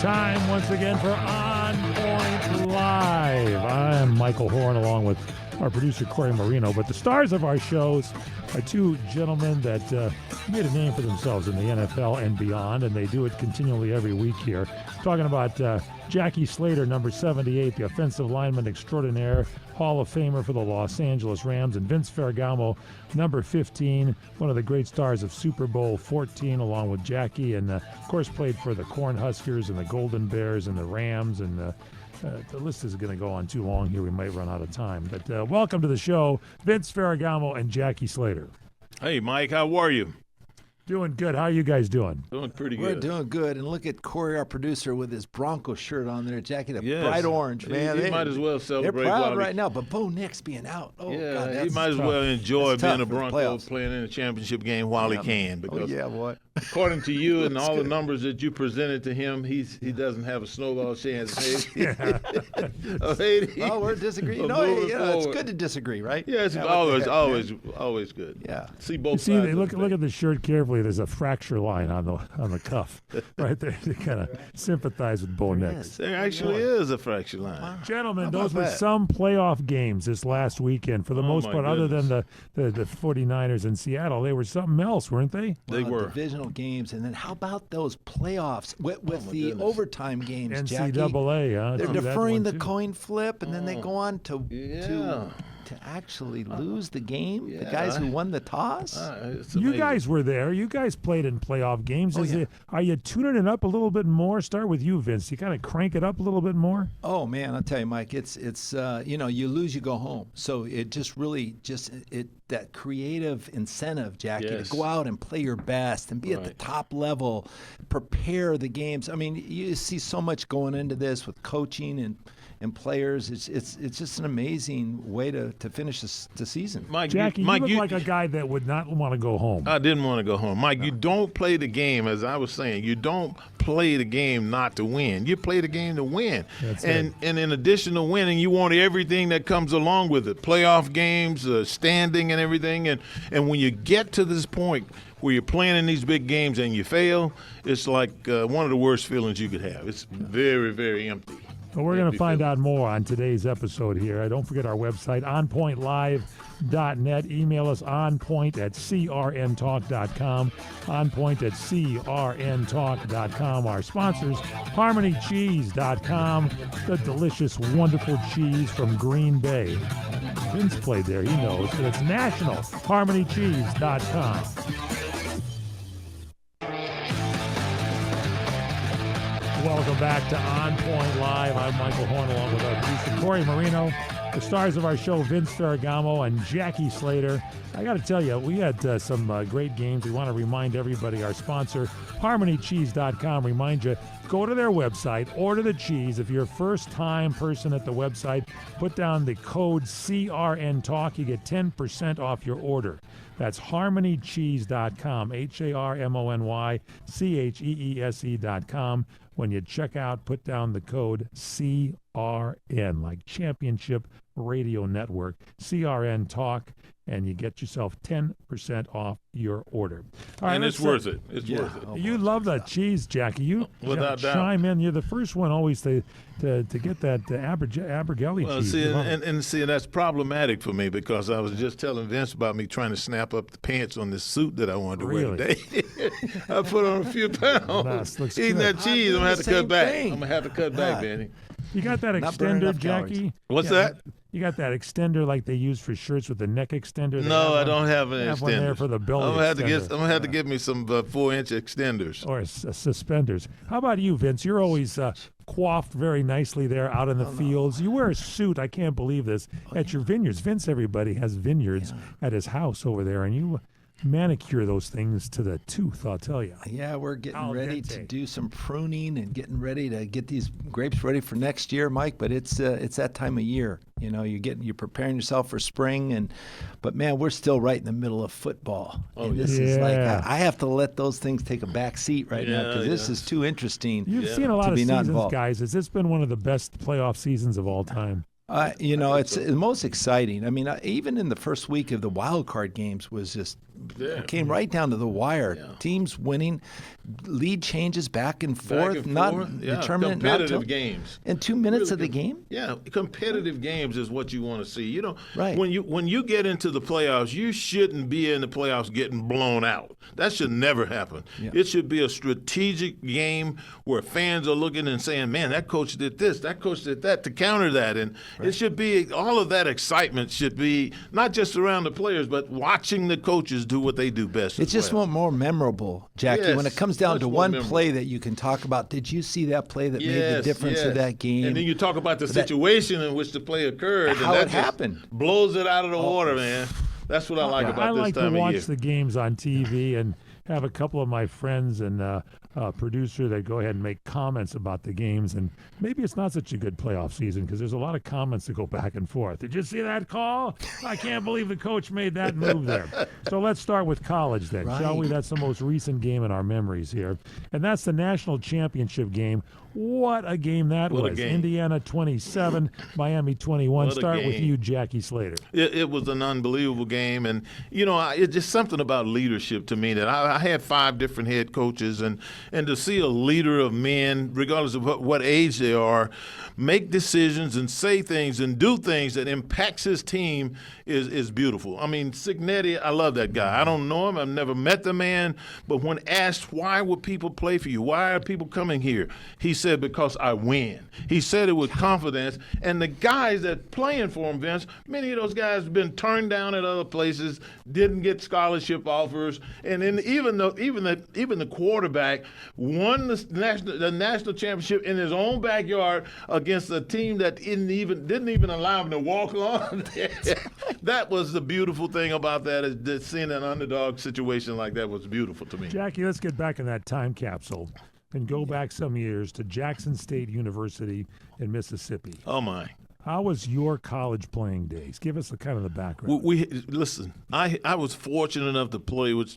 Time once again for On Point Live. I'm Michael Horn along with our producer Corey Marino, but the stars of our shows are two gentlemen that made a name for themselves in the NFL and beyond, and they do it continually every week here. Talking about Jackie Slater, number 78, the offensive lineman extraordinaire, Hall of Famer for the Los Angeles Rams, and Vince Ferragamo, number 15, one of the great stars of Super Bowl 14, along with Jackie, and of course played for the Cornhuskers and the Golden Bears and the Rams, and the list is going to go on too long here. We might run out of time. But welcome to the show, Vince Ferragamo and Jackie Slater. Hey, Mike, how are you? Doing good. How are you guys doing? Doing pretty good. We're doing good. And look at Corey, our producer, with his Broncos shirt on there, Jackie, the bright orange, man. He might as well celebrate. They're proud right now, but Bo Nix being out. Oh, yeah, God, he might as well enjoy being a Bronco playoffs. Playing in a championship game while he can. Because boy. according to you and all the numbers that you presented to him, he doesn't have a snowball chance. Oh, we're disagreeing. No, it's good to disagree, right? Yeah, it's always good. Yeah. See both See, sides. look at the shirt carefully. There's a fracture line on the cuff right there to kind of sympathize with Bo Nix. There actually is a fracture line. Wow. Gentlemen, those were some playoff games this last weekend. For the most part, other than the 49ers in Seattle, they were something else, weren't they? They were. Divisional games. And then how about those playoffs with the overtime games, NCAA, Jackie? huh? They're That deferring one the too. coin flip, and then they go on to actually lose the game. The guys who won the toss. You guys were there. You guys played in playoff games. Are you tuning it up a little bit more? Start with you, Vince. You kind of crank it up a little bit more? Oh, man, I'll tell you, Mike, it's you lose, you go home. So it just really that creative incentive, Jackie, to go out and play your best and be at the top level, prepare the games. I mean, you see so much going into this with coaching and players. It's just an amazing way to finish the season. Mike, Jackie, you look like a guy that would not want to go home. I didn't want to go home. Mike, you don't play the game, as I was saying, you don't play the game not to win. You play the game to win. And in addition to winning, you want everything that comes along with it. Playoff games, standing and everything. And when you get to this point where you're playing in these big games and you fail, it's like one of the worst feelings you could have. It's very, very empty. Well, we're going to find out more on today's episode here. Don't forget our website, onpointlive.net. Email us onpoint@crntalk.com, onpoint@crntalk.com. Our sponsors, harmonycheese.com, the delicious, wonderful cheese from Green Bay. Vince played there. He knows. But it's national, harmonycheese.com. Welcome back to On Point Live. I'm Michael Horn along with our producer Corey Marino. The stars of our show, Vince Ferragamo and Jackie Slater. I got to tell you, we had some great games. We want to remind everybody, our sponsor, HarmonyCheese.com, remind you, go to their website, order the cheese. If you're a first-time person at the website, put down the code CRN Talk. You get 10% off your order. That's HarmonyCheese.com, HarmonyCheese.com. When you check out, put down the code CRN, like Championship Radio Network, CRN Talk, and you get yourself 10% off your order. All right, and it's worth it. It's worth it. You love that cheese, Jackie. You Without doubt. chime in. You're the first one always to get that Abergelli cheese. See, and see, that's problematic for me because I was just telling Vince about me trying to snap up the pants on this suit that I wanted to wear today. I put on a few pounds. Nice. Eating good. that cheese, I'm going to have to cut back. thing. I'm going to have to cut back, Benny. You got that Not burning extender, enough calories. Jackie? What's that? You got that extender like they use for shirts with the neck extender? No, I don't have an have one there extender. for the belly I'm going extender. to have to get me some 4-inch extenders. Or suspenders. How about you, Vince? You're always coiffed very nicely there out in the fields. You wear a suit, I can't believe this, at your vineyards. Vince, everybody, has vineyards at his house over there, and you manicure those things to the tooth, I'll tell you. Yeah, we're getting ready to dente. do some pruning and getting ready to get these grapes ready for next year, Mike. But it's that time of year. You know, you're preparing yourself for spring, but man, we're still right in the middle of football. And this is like I have to let those things take a back seat right now because this is too interesting. You've seen a lot of seasons, involved. guys. Has this been one of the best playoff seasons of all time? It's the most exciting. I mean, even in the first week of the wild card games was just came right down to the wire. Yeah. Teams winning, lead changes back and forth, not determinant. Competitive games. In 2 minutes Really of the game? Yeah, competitive games is what you want to see. You know, Right. when you get into the playoffs, you shouldn't be in the playoffs getting blown out. That should never happen. Yeah. It should be a strategic game where fans are looking and saying, man, that coach did this, that coach did that to counter that. And it should be, all of that excitement should be not just around the players, but watching the coaches do what they do best. It's just more memorable, Jackie, Yes, when it comes down much to more one memorable. play that you can talk about. Did you see that play that made the difference of that game? And then you talk about the situation in which the play occurred. How and that it just happened. blows it out of the water, man. That's what I like about I this like time to of watch year. the games on TV and have a couple of my friends and producer that go ahead and make comments about the games. And maybe it's not such a good playoff season because there's a lot of comments that go back and forth. Did you see that call? I can't believe the coach made that move there. So let's start with college then, shall we? Right. That's the most recent game in our memories here. And that's the national championship game. What a game that What a was. game. Indiana 27, Miami 21. What a Start with game. you, Jackie Slater. It was an unbelievable game, and you know, it's just something about leadership to me that I had 5 different head coaches, and to see a leader of men, regardless of what age they are, make decisions and say things and do things that impacts his team is beautiful. I mean, Signetti, I love that guy. I don't know him. I've never met the man, but when asked why would people play for you, why are people coming here, he said, because I win. He said it with confidence, and the guys that playing for him, Vince, many of those guys have been turned down at other places, didn't get scholarship offers, and then even the quarterback won the national championship in his own backyard against a team that didn't even allow him to walk on. That was the beautiful thing about that, is that seeing an underdog situation like that was beautiful to me. Jackie, let's get back in that time capsule and go back some years to Jackson State University in Mississippi. Oh my. How was your college playing days? Give us the kind of the background. Listen. I was fortunate enough to play with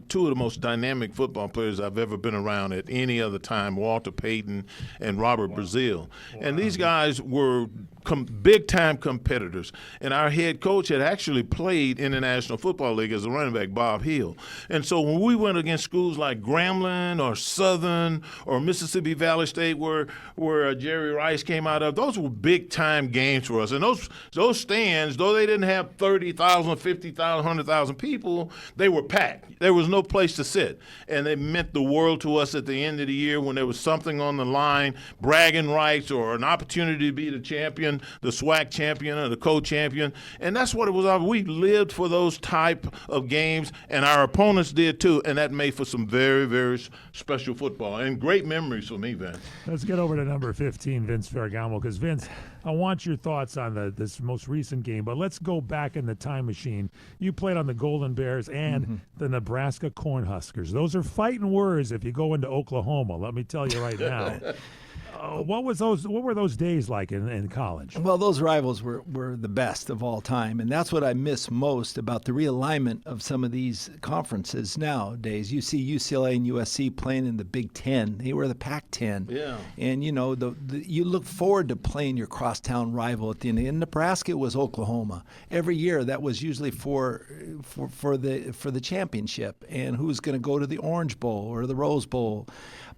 2 of the most dynamic football players I've ever been around at any other time, Walter Payton and Robert Brazile. And these guys were big-time competitors. And our head coach had actually played in the National Football League as a running back, Bob Hill. And so when we went against schools like Grambling or Southern or Mississippi Valley State, where Jerry Rice came out of, those were big-time games for us. And those stands, though they didn't have 30,000, 50,000, 100,000 people, they were packed. There was no place to sit. And they meant the world to us at the end of the year when there was something on the line, bragging rights or an opportunity to be the champion, the SWAC champion or the co-champion. And that's what it was. We lived for those type of games, and our opponents did too. And that made for some very, very special football and great memories for me, Vince. Let's get over to number 15, Vince Ferragamo, because, Vince, I want your thoughts on this most recent game, but let's go back in the time machine. You played on the Golden Bears and the Nebraska Cornhuskers. Those are fighting words if you go into Oklahoma, let me tell you right now. What were those days like in college? Well, those rivals were the best of all time, and that's what I miss most about the realignment of some of these conferences nowadays. You see UCLA and USC playing in the Big Ten. They were the Pac-10. Yeah. And, you know, you look forward to playing your crosstown rival at the end. In Nebraska, it was Oklahoma. Every year, that was usually for the championship, and who's going to go to the Orange Bowl or the Rose Bowl.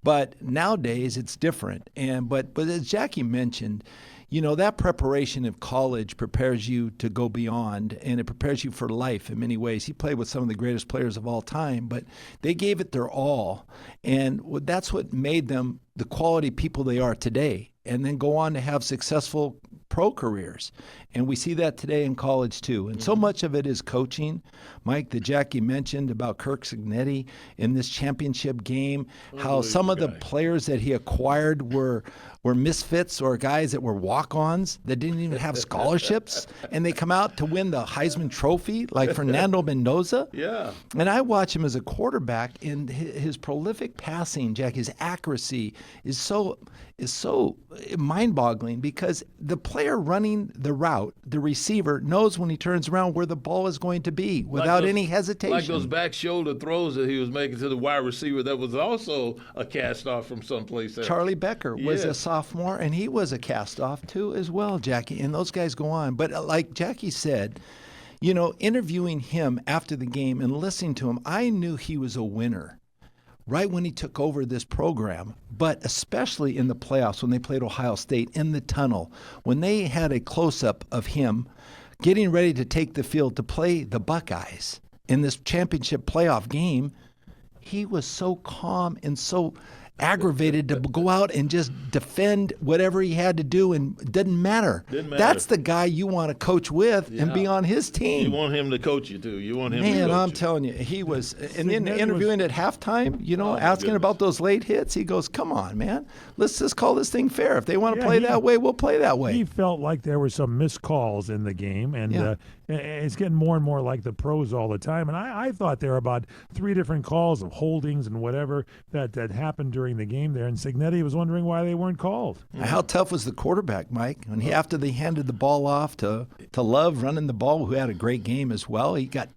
But nowadays, it's different. But as Jackie mentioned, you know, that preparation of college prepares you to go beyond, and it prepares you for life in many ways. He played with some of the greatest players of all time, but they gave it their all, and that's what made them the quality people they are today, and then go on to have successful pro careers. And we see that today in college too. And so much of it is coaching. Mike, that Jackie mentioned about Kirk Signetti in this championship game, how some of the players that he acquired were misfits or guys that were walk-ons that didn't even have scholarships, and they come out to win the Heisman Trophy, like Fernando Mendoza. Yeah. And I watch him as a quarterback, and his prolific passing, Jack, his accuracy is so mind-boggling, because the player running the route, the receiver, knows when he turns around where the ball is going to be without any hesitation. Like those back shoulder throws that he was making to the wide receiver that was also a cast off from someplace else. Charlie Becker was a Yes. sophomore, and he was a cast off too as well, Jackie. And those guys go on. But like Jackie said, interviewing him after the game and listening to him, I knew he was a winner right when he took over this program, but especially in the playoffs when they played Ohio State in the tunnel, when they had a close-up of him getting ready to take the field to play the Buckeyes in this championship playoff game. He was so calm and so aggravated to go out and just defend whatever he had to do, and it didn't matter. That's the guy you want to coach with and be on his team. You want him to coach you too. You want him to coach I'm you. telling you, he was. And then interviewing at halftime, asking about those late hits, he goes, "Come on, man, let's just call this thing fair. If they want to play that way, we'll play that way." He felt like there were some missed calls in the game, and it's getting more and more like the pros all the time. And I thought there were about 3 different calls of holdings and whatever that happened during the game there, and Signetti was wondering why they weren't called. How tough was the quarterback, Mike? When after they handed the ball off to Love running the ball, who had a great game as well, he got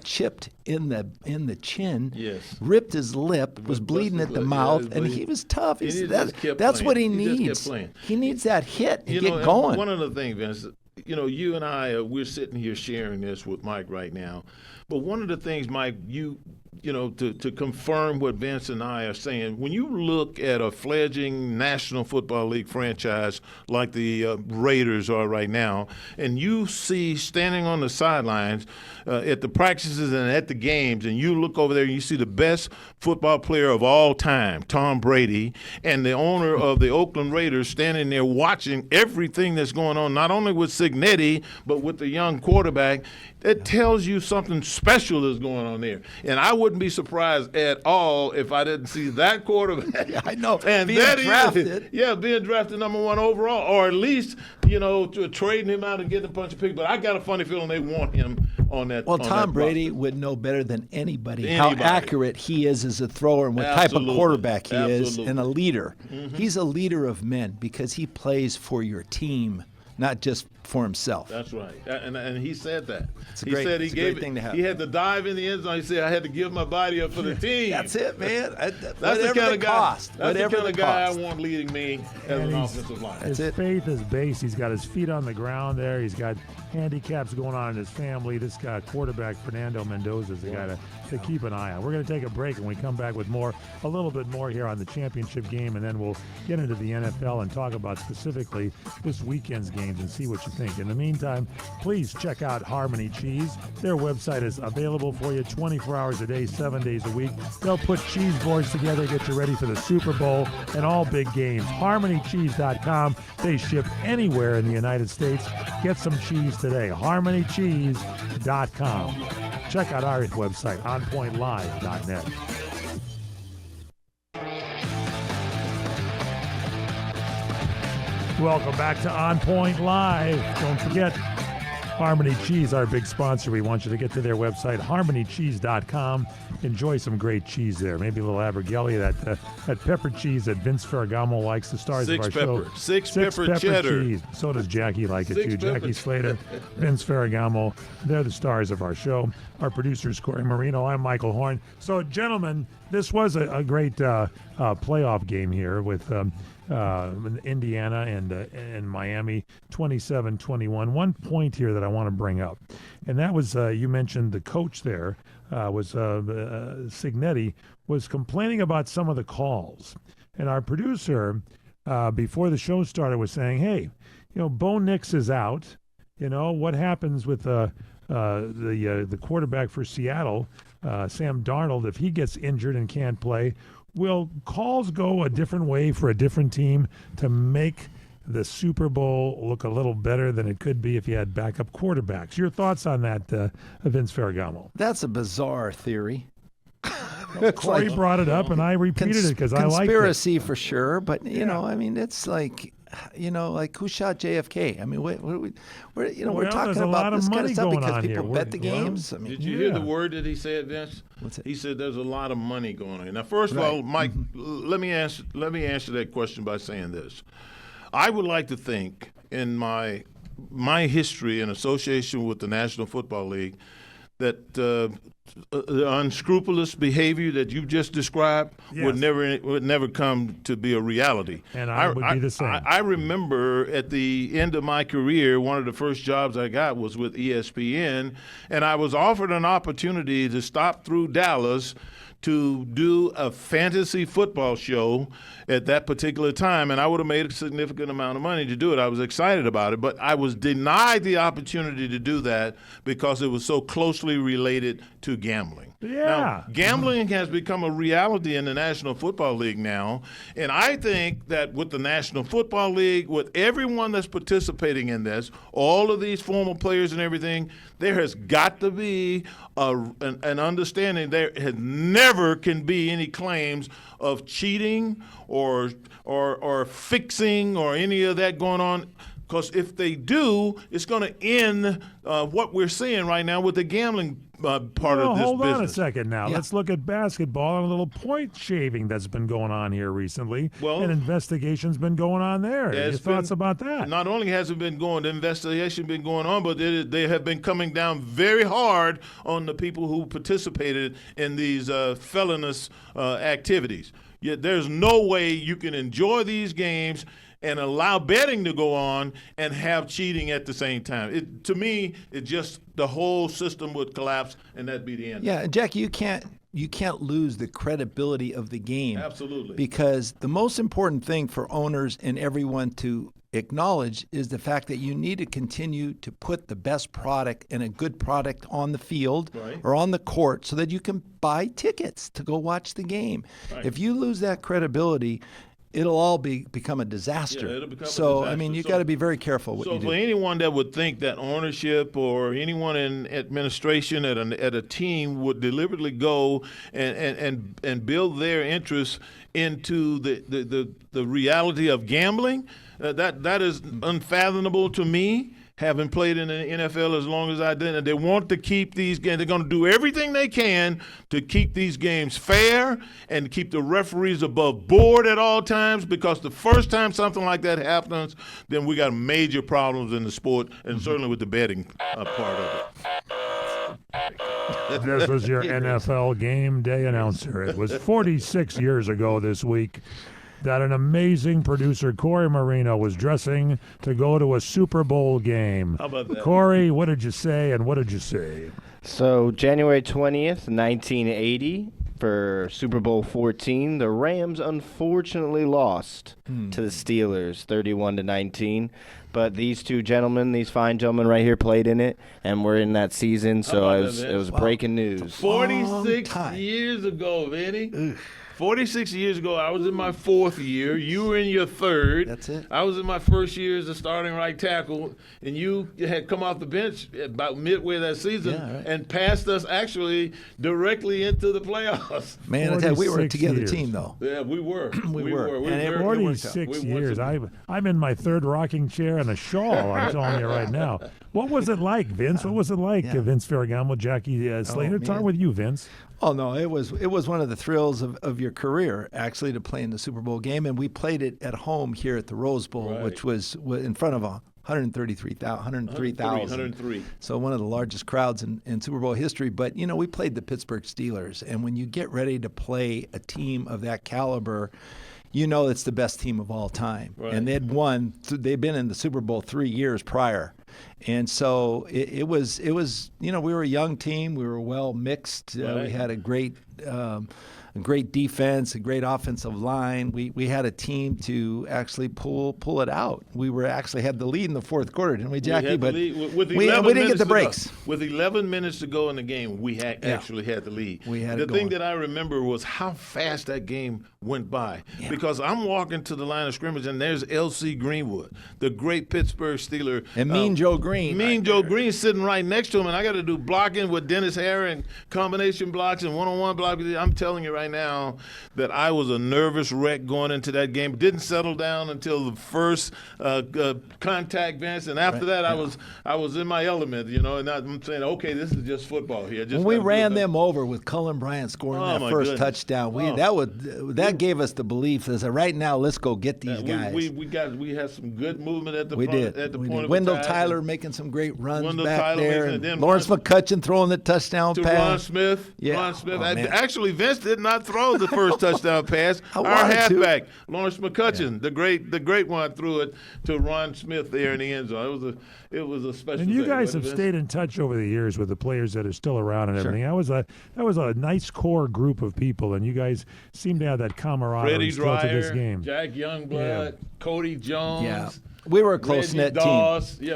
chipped in the chin, ripped his lip, was bleeding at the mouth, and he was tough. That's what he needs. He needs that hit to get going. One of the things, Vince, you and I, we're sitting here sharing this with Mike right now. But one of the things, Mike, to confirm what Vince and I are saying, when you look at a fledgling National Football League franchise like the Raiders are right now, and you see standing on the sidelines at the practices and at the games, and you look over there and you see the best football player of all time, Tom Brady, and the owner of the Oakland Raiders standing there watching everything that's going on, not only with Signetti, but with the young quarterback, that tells you something special is going on there. And I wouldn't be surprised at all if I didn't see that quarterback. Yeah, I know. And being drafted. Being drafted number 1 overall, or at least, trading him out and getting a bunch of picks. But I got a funny feeling they want him on that. Well, Tom Brady would know better than anybody how accurate he is as a thrower and what type of quarterback he is, and a leader. Mm-hmm. He's a leader of men because he plays for your team, not just for himself. That's right, and he said that. He said he gave it. He had to dive in the end zone. He said, "I had to give my body up for the team." That's it, man. That's the kind of guy. That's the kind of guy I want leading me as an offensive line. His faith is base. He's got his feet on the ground there. He's got handicaps going on in his family. This guy, quarterback Fernando Mendoza, is the guy to keep an eye on. We're going to take a break, and we come back with a little bit more here on the championship game, and then we'll get into the NFL and talk about specifically this weekend's games and see what you think. In the meantime, please check out Harmony Cheese. Their website is available for you 24 hours a day, 7 days a week. They'll put cheese boards together, get you ready for the Super Bowl and all big games. HarmonyCheese.com. They ship anywhere in the United States. Get some cheese today. HarmonyCheese.com. Check out our website, onpointlive.net. Welcome back to On Point Live. Don't forget, Harmony Cheese, our big sponsor. We want you to get to their website, harmonycheese.com. Enjoy some great cheese there. Maybe a little Abergele, that pepper cheese that Vince Ferragamo likes, the stars of our show. Six pepper cheddar. Cheese. So does Jackie like it, too. Jackie Slater, Vince Ferragamo, they're the stars of our show. Our producer is Corey Marino. I'm Michael Horn. So, gentlemen, this was a great playoff game here with Indiana and Miami, 27-21. One point here that I want to bring up, and that was you mentioned the coach there was Signetti was complaining about some of the calls, and our producer before the show started was saying, "Hey, Bo Nix is out. What happens with the quarterback for Seattle, Sam Darnold, if he gets injured and can't play? Will calls go a different way for a different team to make the Super Bowl look a little better than it could be if you had backup quarterbacks?" Your thoughts on that, Vince Ferragamo? That's a bizarre theory. Corey brought it up, and I repeated it because I like it. Conspiracy for sure, but, it's like... like who shot JFK? I mean, we're talking about this kind of stuff because people bet the games. Did you hear the word that he said, Vince? What's it? He said there's a lot of money going on. Now, first of all, Mike, let me answer that question by saying this. I would like to think, in my history in association with the National Football League, the unscrupulous behavior that you just described would never come to be a reality. And I would be the same. I remember at the end of my career, one of the first jobs I got was with ESPN, and I was offered an opportunity to stop through Dallas to do a fantasy football show at that particular time, and I would have made a significant amount of money to do it. I was excited about it, but I was denied the opportunity to do that because it was so closely related to gambling. Yeah. Now, gambling has become a reality in the National Football League now, and I think that with the National Football League, with everyone that's participating in this, all of these former players and everything, there has got to be an understanding. There has never can be any claims of cheating or fixing or any of that going on. Because if they do, it's going to end what we're seeing right now with the gambling part of this business. Hold on a second now. Yeah. Let's look at basketball and a little point shaving that's been going on here recently. Well, an investigation's been going on there. Your thoughts about that? Not only has it been going, the investigation been going on, but they have been coming down very hard on the people who participated in these felonious activities. Yet there's no way you can enjoy these games and allow betting to go on and have cheating at the same time. To me, it just the whole system would collapse, and that'd be the end. Yeah, Jackie, you can't lose the credibility of the game. Absolutely. Because the most important thing for owners and everyone to acknowledge is the fact that you need to continue to put the best product and a good product on the field or on the court so that you can buy tickets to go watch the game. Right. If you lose that credibility, it'll all become a disaster. Yeah, it'll become a disaster. I mean, you got to be very careful what you do. So for anyone that would think that ownership or anyone in administration at a team would deliberately go and build their interests into the reality of gambling, that is unfathomable to me. Having played in the NFL as long as I did, and they want to keep these games. They're going to do everything they can to keep these games fair and keep the referees above board at all times, because the first time something like that happens, then we got major problems in the sport, and certainly with the betting part of it. This was your NFL game day announcer. It was 46 years ago this week that an amazing producer, Corey Marino, was dressing to go to a Super Bowl game. How about that? Corey, what did you say, and what did you say? So, January 20th, 1980, for Super Bowl 14, the Rams unfortunately lost to the Steelers, 31-19. But these two gentlemen, these fine gentlemen right here, played in it, and we're in that season, so it was breaking news. 46 years ago, Vinny. 46 years ago, I was in my fourth year. You were in your third. That's it. I was in my first year as a starting right tackle, and you had come off the bench about midway that season and passed us actually directly into the playoffs. Man, we were a together team, though. Yeah, we were. we were. And 46 years. I'm in my third rocking chair and a shawl, I'm telling you right now. What was it like, Vince? What was it like, Vince Ferragamo, Jackie Slater? Start with you, Vince. Oh, no, it was one of the thrills of your career, actually, to play in the Super Bowl game. And we played it at home here at the Rose Bowl, which was in front of 103,000. So one of the largest crowds in Super Bowl history. But, we played the Pittsburgh Steelers. And when you get ready to play a team of that caliber, it's the best team of all time. Right. And they'd been in the Super Bowl 3 years prior. And so it was we were a young team. We were well mixed. We had a great defense, a great offensive line. We had a team to actually pull it out. We had the lead in the fourth quarter, didn't we, Jackie? But we didn't get the breaks. With 11 minutes to go in the game, we actually had the lead. The thing that I remember was how fast that game went by. Yeah. Because I'm walking to the line of scrimmage, and there's L.C. Greenwood, the great Pittsburgh Steeler. And Mean Joe Green. Joe Green sitting right next to him, and I got to do blocking with Dennis Hare and combination blocks and one-on-one blocking. I'm telling you right right now that I was a nervous wreck going into that game. Didn't settle down until the first contact, Vince, and after that I was in my element, and I'm saying, okay, this is just football here. When we ran them over with Cullen Bryant scoring that first touchdown, that gave us the belief that right now let's go get these guys. We had some good movement at the point of Wendell attack. Tyler making some great runs back Tyler there. And Lawrence McCutcheon throwing the touchdown to pass. Ron Smith. Yeah. Ron Smith. Oh, actually, Vince did not throw the first touchdown pass. Our halfback, Lawrence McCutcheon, the great one, threw it to Ron Smith there in the end zone. It was a special. And you day, guys have stayed in touch over the years with the players that are still around and everything. That was a nice core group of people, and you guys seem to have that camaraderie Freddie still Dryer, to this game. Jack Youngblood, Cody Jones. Yeah. We were a close-knit team. Yeah,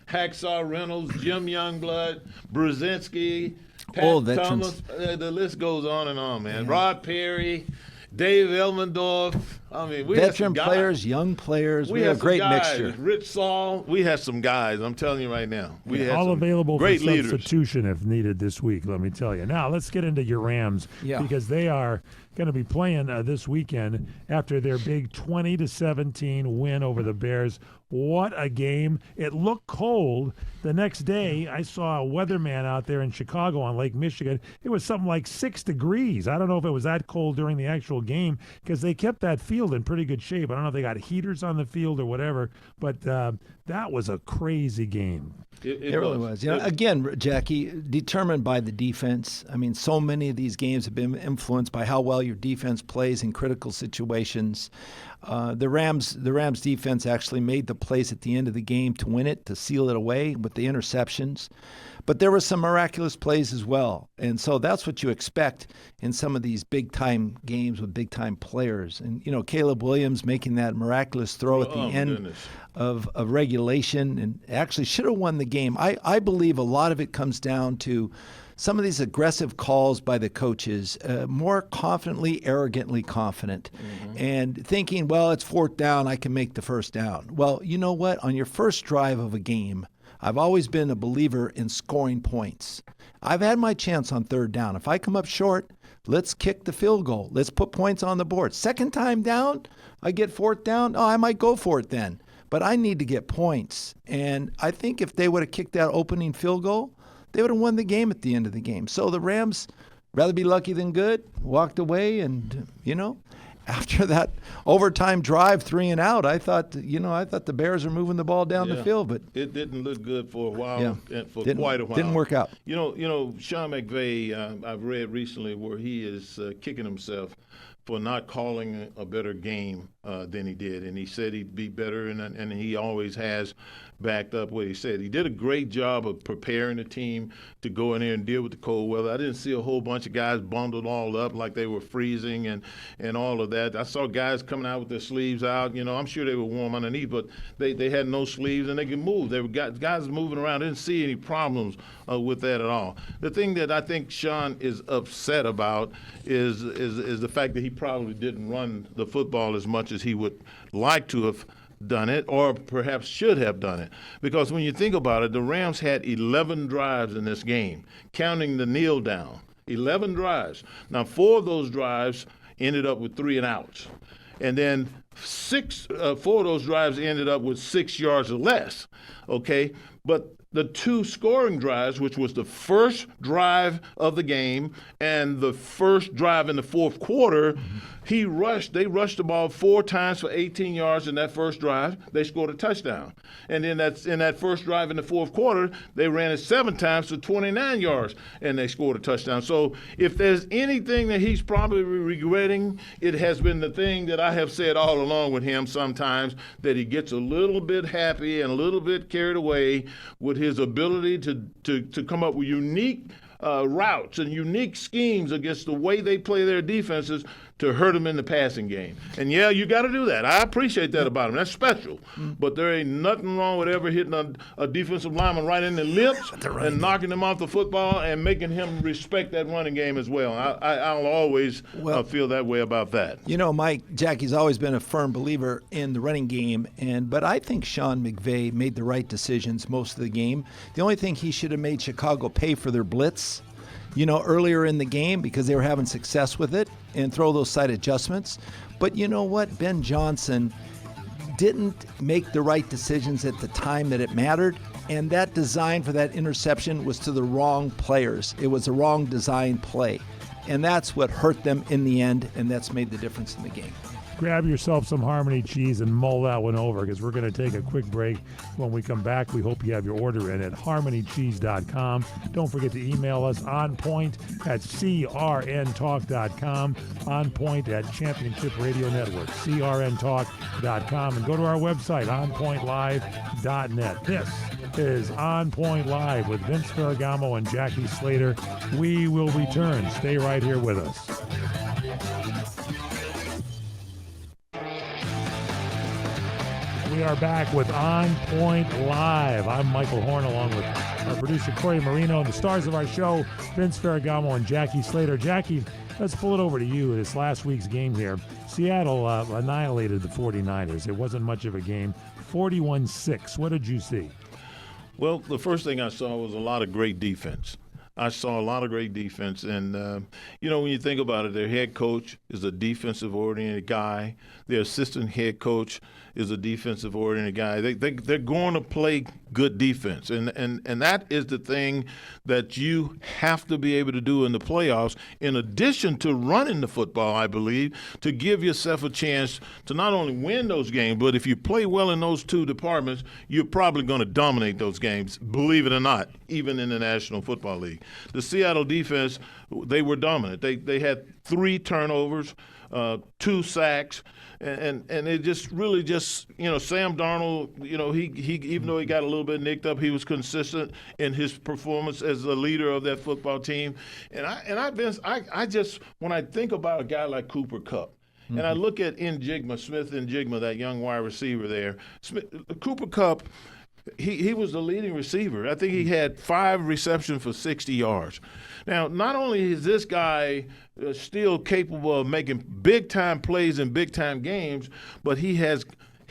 Hacksaw Reynolds, Jim Youngblood, Brzezinski, Pat veterans. Thomas. The list goes on and on, man. Yeah. Rod Perry, Dave Elmendorf. I mean, we veteran had some guys. Players, young players. We had a great mixture. Rich Saul. We had some guys. I'm telling you right now. We had all some available great for leaders. Substitution if needed this week. Let me tell you. Now let's get into your Rams because they are going to be playing this weekend after their big 20-17 win over the Bears. What a game. It looked cold. The next day, I saw a weatherman out there in Chicago on Lake Michigan. It was something like 6 degrees. I don't know if it was that cold during the actual game because they kept that field in pretty good shape. I don't know if they got heaters on the field or whatever, but that was a crazy game. It really was. Again, Jackie, determined by the defense. I mean, so many of these games have been influenced by how well your defense plays in critical situations. The Rams defense actually made the plays at the end of the game to win it, to seal it away with the interceptions. But there were some miraculous plays as well. And so that's what you expect in some of these big-time games with big-time players. And, Caleb Williams making that miraculous throw at the end of regulation and actually should have won the game. I believe a lot of it comes down to some of these aggressive calls by the coaches, more confidently, arrogantly confident, and thinking, well, it's 4th down, I can make the 1st down. Well, you know what? On your first drive of a game, I've always been a believer in scoring points. I've had my chance on 3rd down. If I come up short, let's kick the field goal. Let's put points on the board. 2nd time down, I get 4th down. Oh, I might go for it then. But I need to get points. And I think if they would have kicked that opening field goal, they would have won the game at the end of the game. So the Rams, rather be lucky than good, walked away. And, after that overtime drive, 3 and out, I thought the Bears are moving the ball down the field. But it didn't look good for a while, quite a while. Didn't work out. Sean McVay, I've read recently where he is kicking himself for not calling a better game than he did. And he said he'd be better, and he always has backed up what he said. He did a great job of preparing the team to go in there and deal with the cold weather. I didn't see a whole bunch of guys bundled all up like they were freezing and all of that. I saw guys coming out with their sleeves out. I'm sure they were warm underneath, but they had no sleeves and they could move. They were guys moving around. I didn't see any problems with that at all. The thing that I think Sean is upset about is the fact that he probably didn't run the football as much as he would like to have done it, or perhaps should have done it. Because when you think about it, the Rams had 11 drives in this game, counting the kneel down. 11 drives. Now, 4 of those drives ended up with 3 and outs. And then 4 of those drives ended up with 6 yards or less. Okay? But the 2 scoring drives, which was the first drive of the game and the first drive in the 4th quarter, they rushed the ball 4 times for 18 yards in that first drive. They scored a touchdown. And then in that first drive in the 4th quarter, they ran it 7 times for 29 yards, and they scored a touchdown. So if there's anything that he's probably regretting, it has been the thing that I have said all along with him sometimes, that he gets a little bit happy and a little bit carried away with his ability to come up with unique routes and unique schemes against the way they play their defenses to hurt them in the passing game. And, you got to do that. I appreciate that about him. That's special. But there ain't nothing wrong with ever hitting a defensive lineman right in the lips and knocking him off the football and making him respect that running game as well. I'll always feel that way about that. Mike, Jackie's always been a firm believer in the running game, but I think Sean McVay made the right decisions most of the game. The only thing he should have made Chicago pay for their blitz. earlier in the game because they were having success with it and throw those side adjustments. But you know what? Ben Johnson didn't make the right decisions at the time that it mattered. And that design for that interception was to the wrong players. It was a wrong design play. And that's what hurt them in the end, and that's made the difference in the game. Grab yourself some Harmony cheese and mull that one over, because we're going to take a quick break. When we come back, we hope you have your order in at harmonycheese.com. Don't forget to email us onpoint@crntalk.com, onpoint@Championship Radio Network, crntalk.com, and go to our website, onpointlive.net. This is On Point Live with Vince Ferragamo and Jackie Slater. We will return. Stay right here with us. We are back with On Point Live. I'm Michael Horn, along with our producer Corey Marino, and the stars of our show, Vince Ferragamo and Jackie Slater. Jackie, let's pull it over to you. This last week's game here, Seattle annihilated the 49ers. It wasn't much of a game, 41-6. What did you see? Well, the first thing I saw was a lot of great defense. And, when you think about it, their head coach is a defensive-oriented guy. Their assistant head coach is a defensive-oriented guy. They're going to play good defense. And that is the thing that you have to be able to do in the playoffs, in addition to running the football, I believe, to give yourself a chance to not only win those games, but if you play well in those two departments, you're probably going to dominate those games, believe it or not, even in the National Football League. The Seattle defense, they were dominant. They had 3 turnovers, 2 sacks, and it just really Sam Darnold, he even though he got a little bit nicked up, he was consistent in his performance as the leader of that football team. I just when I think about a guy like Cooper Kupp, and I look at Smith Njigma, that young wide receiver there, Cooper Kupp. He was the leading receiver. I think he had 5 receptions for 60 yards. Now, not only is this guy still capable of making big-time plays in big-time games, but he has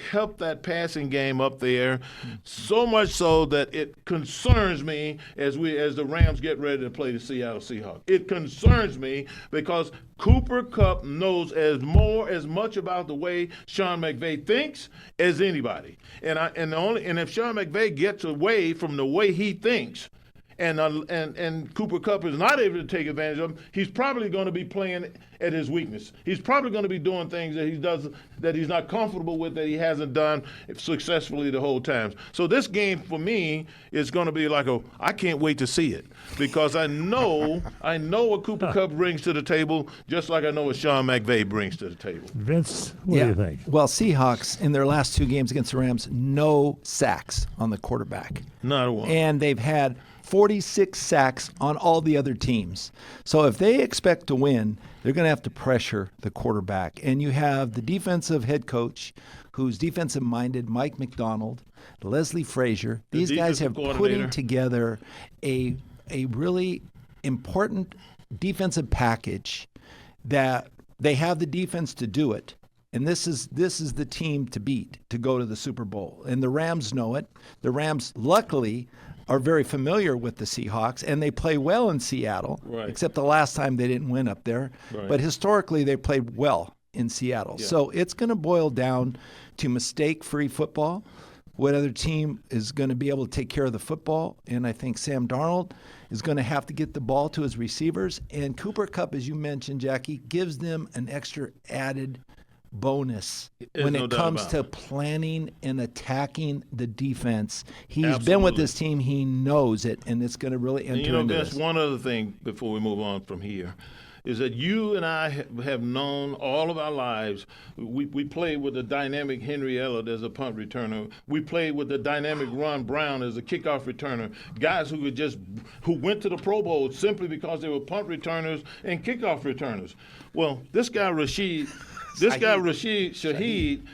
helped that passing game up there, so much so that it concerns me as the Rams get ready to play the Seattle Seahawks. It concerns me because Cooper Kupp knows as much about the way Sean McVay thinks as anybody. And if Sean McVay gets away from the way he thinks, and Cooper Kupp is not able to take advantage of him, he's probably going to be playing at his weakness. He's probably going to be doing things that he's not comfortable with, that he hasn't done successfully the whole time. So this game for me is going to be I can't wait to see it, because I know what Cooper Kupp brings to the table, just like I know what Sean McVay brings to the table. Vince, what do you think? Well, Seahawks in their last 2 games against the Rams, no sacks on the quarterback. Not a one. And they've had 46 sacks on all the other teams. So if they expect to win, they're going to have to pressure the quarterback. And you have the defensive head coach, who's defensive-minded, Mike McDonald, Leslie Frazier. These guys have putting together a really important defensive package that they have the defense to do it. And this is the team to beat, to go to the Super Bowl. And the Rams know it. The Rams, luckily, are very familiar with the Seahawks, and they play well in Seattle, right, except the last time they didn't win up there. Right. But historically, they played well in Seattle. Yeah. So it's going to boil down to mistake-free football. What other team is going to be able to take care of the football? And I think Sam Darnold is going to have to get the ball to his receivers. And Cooper Kupp, as you mentioned, Jackie, gives them an extra added bonus when it comes to planning and attacking the defense. He's been with this team. He knows it, and it's going to really enter into this. That's one other thing before we move on from here, is that you and I have known all of our lives. We played with the dynamic Henry Ellard as a punt returner. We played with the dynamic Ron Brown as a kickoff returner. Guys who went to the Pro Bowl simply because they were punt returners and kickoff returners. Well, this guy Rashid Shaheed,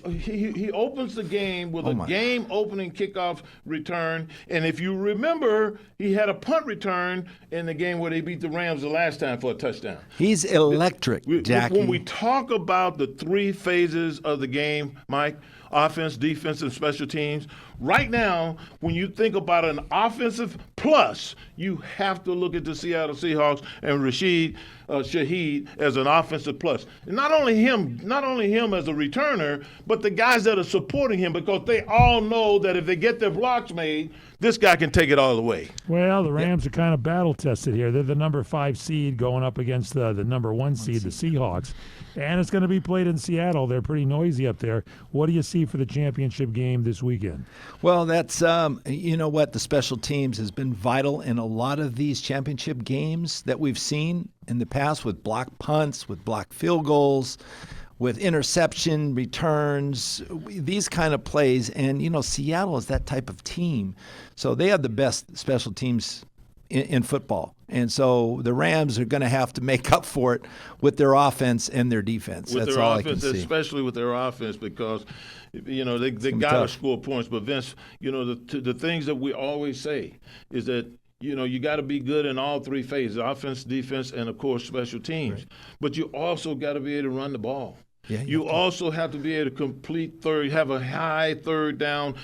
he opens the game with a game-opening kickoff return. And if you remember, he had a punt return in the game where they beat the Rams the last time for a touchdown. He's electric, Jackie. When we talk about the 3 phases of the game, Mike, offense, defense, and special teams. Right now, when you think about an offensive plus, you have to look at the Seattle Seahawks and Shaheed as an offensive plus. And not only him as a returner, but the guys that are supporting him, because they all know that if they get their blocks made, this guy can take it all the way. Well, the Rams are kind of battle tested here. They're the number 5 seed going up against the number 1 seed, the Seahawks. And it's going to be played in Seattle. They're pretty noisy up there. What do you see for the championship game this weekend? Well, that's, you know what, the special teams has been vital in a lot of these championship games that we've seen in the past, with block punts, with block field goals, with interception returns, these kind of plays. And, you know, Seattle is that type of team. So they have the best special teams in football. And so the Rams are going to have to make up for it with their offense and their defense. With That's their all offense, I can see. Especially with their offense, because, you know, they got to score points. But, Vince, you know, the things that we always say is that, you know, you got to be good in all 3 phases, offense, defense, and, of course, special teams. Right. But you also got to be able to run the ball. Yeah, you also have to be able to have a high third down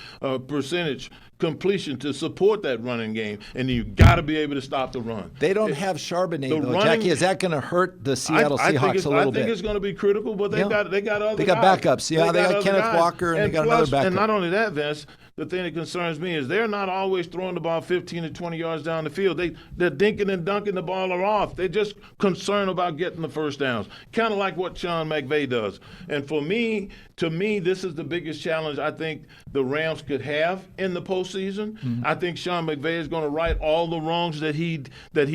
percentage completion to support that running game, and you got to be able to stop the run. They don't have Charbonnet, though, Jackie. Is that going to hurt the Seattle Seahawks a little bit? I think it's going to be critical, but they got other guys. They got backups. Yeah, they got Kenneth Walker, and they got another backup. And not only that, Vince, the thing that concerns me is they're not always throwing the ball 15 to 20 yards down the field. They're dinking and dunking the ball off. They're just concerned about getting the first downs, kind of like what Sean McVay does. And to me, this is the biggest challenge I think the Rams could have in the postseason. Mm-hmm. I think Sean McVay is going to right all the wrongs that he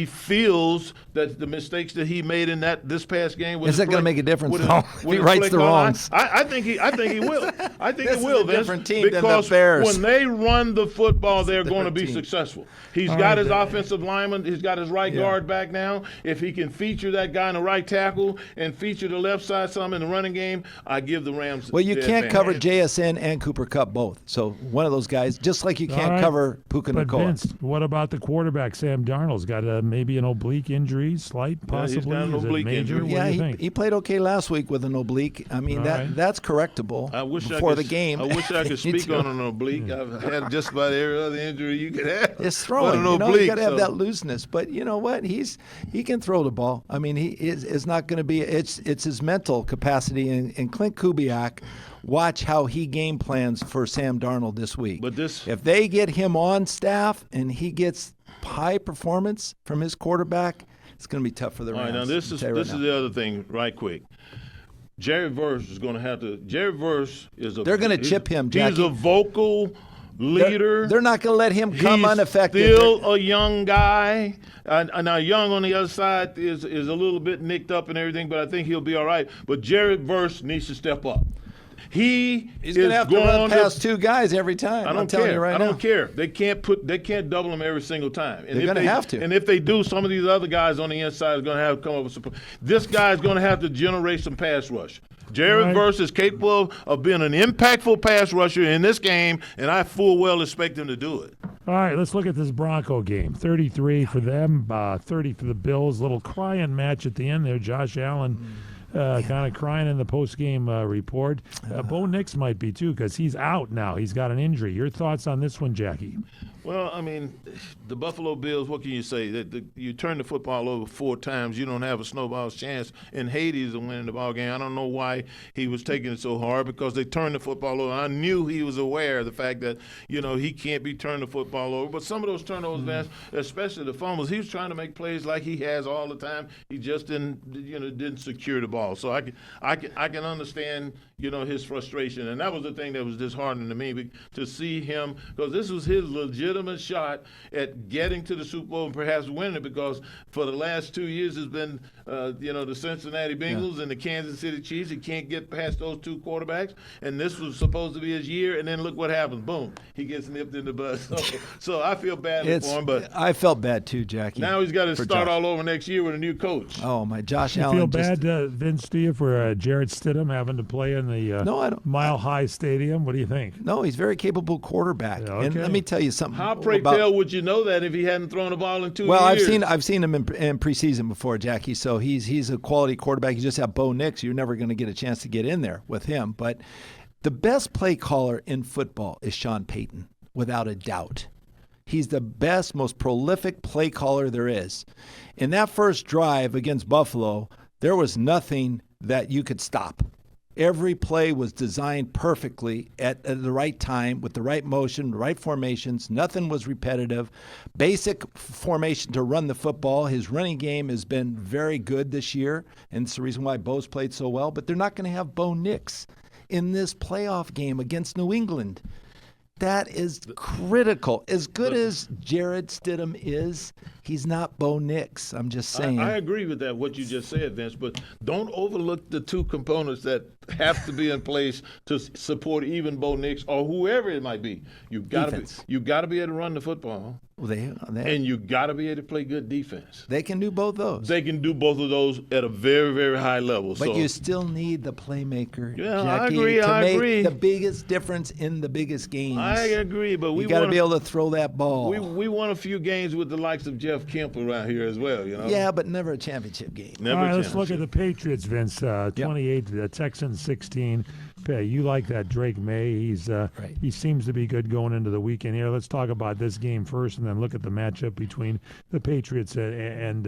feels, that the mistakes that he made in this past game. Is that going to make a difference, though, if he rights the wrongs? I think he will. I think he will, Vince. This is a different team than the Bears. When they run the football, they're going to be successful. He's got his offensive lineman. He's got his right guard back now. If he can feature that guy in the right tackle and feature the left side some in the running game, I give the Rams. Well, you can't cover JSN and Cooper Kupp both. So one of those guys, just like you can't cover Puka Nacua. But Vince, what about the quarterback, Sam Darnold's got maybe an oblique injury, slight possibly? He's got an oblique injury. Yeah, he played okay last week with an oblique. I mean, that's correctable before the game. I wish I could speak on an oblique. I've had just about every other injury you could have. It's throwing. You got to have that looseness. But you know what? He can throw the ball. I mean, it's not going to be. It's his mental capacity. And Clint Kubiak, watch how he game plans for Sam Darnold this week. But if they get him on staff and he gets high performance from his quarterback, it's going to be tough for the Rams. All right, now this is the other thing, right quick. Jerry Verse is going to have to. Jerry Verse is a. They're going to chip him, Jackie. He's a vocal leader. They're not going to let him come unaffected. He's still a young guy. Now, Young on the other side is a little bit nicked up and everything, but I think he'll be all right. But Jerry Verse needs to step up. He's going to have to run past 2 guys every time. I don't care. They can't double him every single time. And they're going to have to. And if they do, some of these other guys on the inside are going to have to come up with some. This guy is going to have to generate some pass rush. Jared Verse is capable of being an impactful pass rusher in this game, and I full well expect him to do it. All right, let's look at this Bronco game. 33 for them, 30 for the Bills. Little crying match at the end there. Josh Allen kind of crying in the post-game report. Bo Nix might be, too, because he's out now. He's got an injury. Your thoughts on this one, Jackie? Well, I mean, the Buffalo Bills, what can you say? You turn the football over 4 times, you don't have a snowball's chance in Hades of winning the ball game. I don't know why he was taking it so hard, because they turned the football over. I knew he was aware of the fact that, he can't be turning the football over. But some of those turnovers, Vance, especially the fumbles, he was trying to make plays like he has all the time. He just didn't secure the ball. So I can understand, his frustration. And that was the thing that was disheartening to me, to see him, because this was his legitimate shot at getting to the Super Bowl and perhaps winning it, because for the last 2 years it's been the Cincinnati Bengals and the Kansas City Chiefs. He can't get past those 2 quarterbacks, and this was supposed to be his year, and then look what happens. Boom, he gets nipped in the bud. So I feel bad for him, but I felt bad too, Jackie. Now he's got to start all over next year with a new coach. Oh my, Josh you Allen. Feel bad, Vince, do you, for Jarrett Stidham having to play in the Mile High Stadium? What do you think? No, he's a very capable quarterback. Yeah, okay. And let me tell you something. How pray tell would you know that if he hadn't thrown the ball in 2 years? Well, I've seen him in preseason before, Jackie. So he's a quality quarterback. You just have Bo Nix. You're never going to get a chance to get in there with him. But The best play caller in football is Sean Payton, without a doubt. He's the best, most prolific play caller there is. In that first drive against Buffalo, there was nothing that you could stop. Every play was designed perfectly at the right time, with the right motion, the right formations. Nothing was repetitive. Basic formation to run the football. His running game has been very good this year, and it's the reason why Bo's played so well. But they're not going to have Bo Nix in this playoff game against New England. That is critical. As good as Jared Stidham is, he's not Bo Nix. I'm just saying. I agree with that, what you just said, Vince, but don't overlook the two components that have to be in place to support even Bo Nix or whoever it might be. You've got to be able to run the football. Well, and you got to be able to play good defense. They can do both those. They can do both of those at a very, very high level. But you still need the playmaker, yeah, Jackie, I make agree. the biggest difference in the biggest games. I agree, but you got to be able to throw that ball. We won a few games with the likes of Jeff Kemp around here as well, you know. Yeah, but never a championship game. All right, let's look at the Patriots, Vince. 28, the Texans 16. You like that Drake May? He seems to be good going into the weekend here. Let's talk about this game first, and then look at the matchup between the Patriots and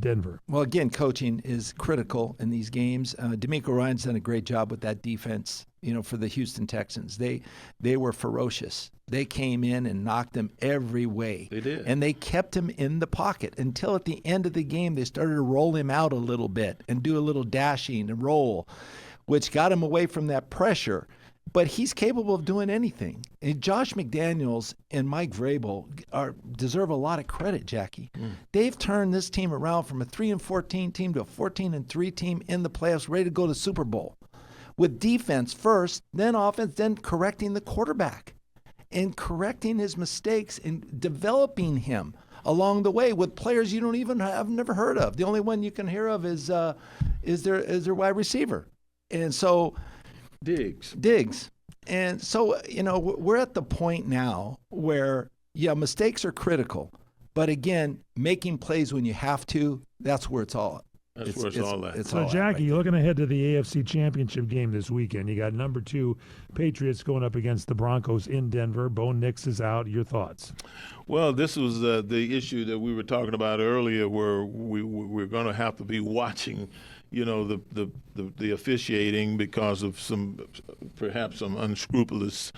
Denver. Well, again, coaching is critical in these games. DeMeco Ryans done a great job with that defense. For the Houston Texans, they were ferocious. They came in and knocked them every way. They did, and they kept him in the pocket until at the end of the game they started to roll him out a little bit and do a little dashing and roll, which got him away from that pressure. But he's capable of doing anything. And Josh McDaniels and Mike Vrabel deserve a lot of credit, Jackie. They've turned this team around from a 3-14 team to a 14-3 team in the playoffs, ready to go to the Super Bowl. With defense first, then offense, then correcting the quarterback and correcting his mistakes and developing him along the way with players you don't even have never heard of. The only one you can hear of is their wide receiver. And so Diggs. And so, we're at the point now where, mistakes are critical. But again, making plays when you have to, that's where it's all at. That's where it's all at. So, Jackie, you're looking ahead to the AFC Championship game this weekend. You got number 2 Patriots going up against the Broncos in Denver. Bo Nix is out. Your thoughts? Well, this was the issue that we were talking about earlier, where we're going to have to be watching, the officiating because of perhaps some unscrupulous,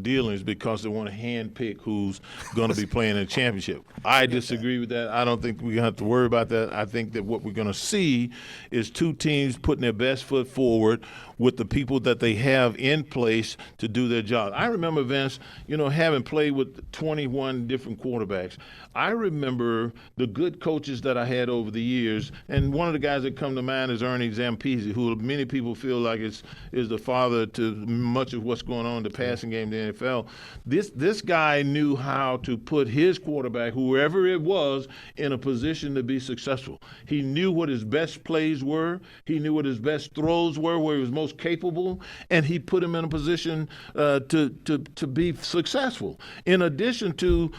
dealings, because they want to handpick who's going to be playing in the championship. I disagree with that. I don't think we have to worry about that. I think that what we're going to see is two teams putting their best foot forward with the people that they have in place to do their job. I remember, Vince, having played with 21 different quarterbacks. I remember the good coaches that I had over the years, and one of the guys that come to mind is Ernie Zampese, who many people feel like is the father to much of what's going on in the passing game in the NFL. This guy knew how to put his quarterback, whoever it was, in a position to be successful. He knew what his best plays were. He knew what his best throws were, where he was most capable, and he put him in a position to be successful. In addition to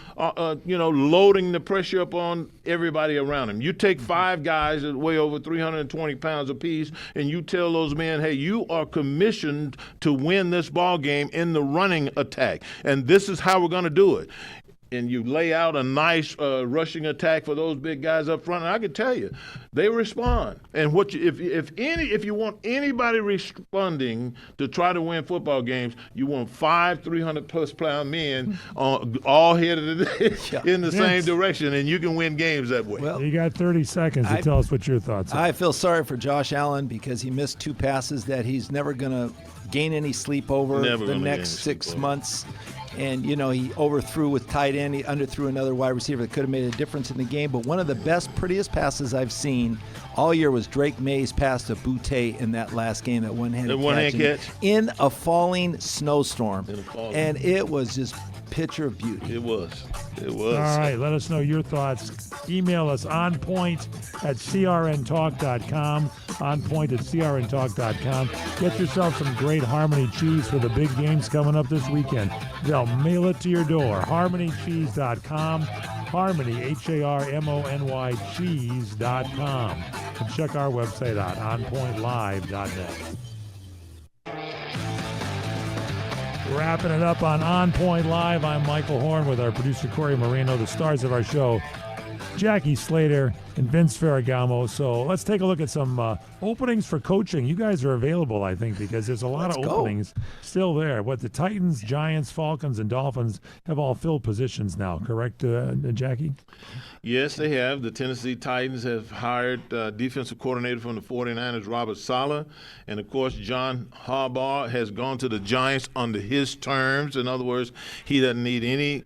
loading the pressure up on everybody around him. You take 5 guys that weigh over 320 pounds apiece, and you tell those men, hey, you are commissioned to win this ball game in the running attack, and this is how we're going to do it. And you lay out a nice rushing attack for those big guys up front, and I can tell you, they respond. And if you want anybody responding to try to win football games, you want 5 300-plus pound men all headed in the same direction, and you can win games that way. Well, you got 30 seconds to tell us what your thoughts are. I feel sorry for Josh Allen because he missed 2 passes that he's never going to gain any sleep over the next 6 months. And, he overthrew with tight end. He underthrew another wide receiver that could have made a difference in the game. But one of the best, prettiest passes I've seen all year was Drake May's pass to Boutte in that last game, that one-handed catch. In a falling snowstorm. And it was just picture of beauty. It was. All right, let us know your thoughts. Email us onpoint@crntalk.com, onpoint@crntalk.com. Get yourself some great Harmony cheese for the big games coming up this weekend. They'll mail it to your door. HarmonyCheese.com, Harmony, HARMONY cheese.com. And check our website out, onpointlive.net. Wrapping it up on Point Live, I'm Michael Horn with our producer Corey Marino, the stars of our show, Jackie Slater and Vince Ferragamo. So let's take a look at some openings for coaching. You guys are available, I think, because there's a lot of openings still there. What the Titans, Giants, Falcons, and Dolphins have all filled positions now, correct, Jackie? Yes, they have. The Tennessee Titans have hired defensive coordinator from the 49ers, Robert Saleh. And, of course, John Harbaugh has gone to the Giants under his terms. In other words, he doesn't need any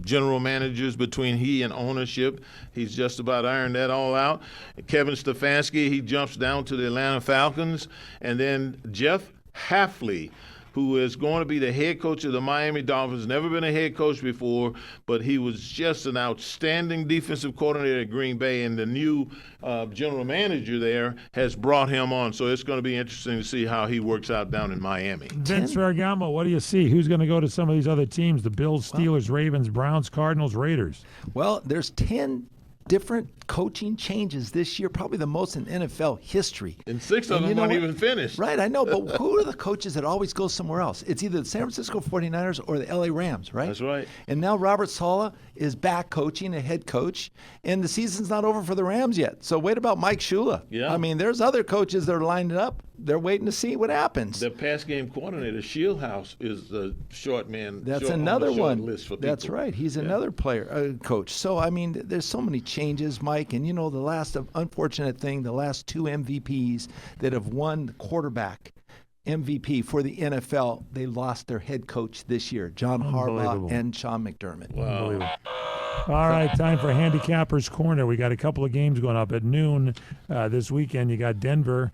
general managers between he and ownership. He's just about ironed that all out. Kevin Stefanski, he jumps down to the Atlanta Falcons. And then Jeff Hafley, who is going to be the head coach of the Miami Dolphins. Never been a head coach before, but he was just an outstanding defensive coordinator at Green Bay, and the new general manager there has brought him on. So it's going to be interesting to see how he works out down in Miami. Vince Ferragamo, what do you see? Who's going to go to some of these other teams? The Bills, Steelers, Ravens, Browns, Cardinals, Raiders. Well, there's 10 different coaching changes this year, probably the most in NFL history. And 6 of them weren't even finished. Right, I know, but who are the coaches that always go somewhere else? It's either the San Francisco 49ers or the LA Rams, right? That's right. And now Robert Saleh is back coaching, a head coach, and the season's not over for the Rams yet. So wait about Mike Shula. Yeah. I mean, there's other coaches that are lined up. They're waiting to see what happens. The pass game coordinator, Shieldhouse, is the short man. That's short another on the short one. list for people. That's right. He's another player, coach. So, I mean, there's so many changes, Mike. And, you know, the last unfortunate thing, the last 2 MVPs that have won the quarterback MVP for the NFL, they lost their head coach this year, John Harbaugh and Sean McDermott. Wow. All right, time for Handicapper's Corner. We got a couple of games going up at noon this weekend. You got Denver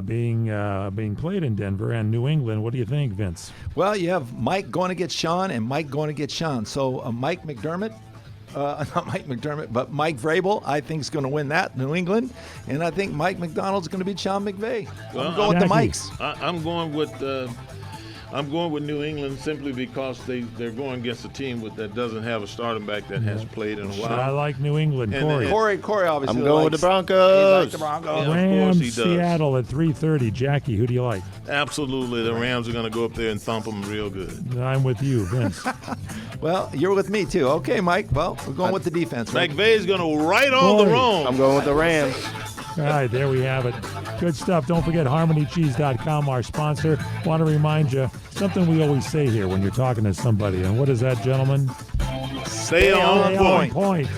being played in Denver and New England. What do you think, Vince? Well, you have Mike going to get Sean and Mike going to get Sean. So Mike McDermott, not Mike McDermott, but Mike Vrabel, I think is going to win that, New England. And I think Mike McDonald's going to beat Sean McVay. Well, I'm going with the Mikes. I'm going with New England simply because they're going against a team that doesn't have a starting back that has played in a while. I like New England, Corey. Corey obviously I'm going with the Broncos. He likes the Broncos. Yeah, Rams, Seattle at 3:30. Jackie, who do you like? Absolutely. The Rams are going to go up there and thump them real good. I'm with you, Vince. Well, you're with me, too. Okay, Mike. Well, we're going with the defense. Right? McVay's going to right all the wrong. I'm going with the Rams. All right, there we have it. Good stuff. Don't forget HarmonyCheese.com, our sponsor. Want to remind you something we always say here when you're talking to somebody. And what is that, gentlemen? Stay on point. Point.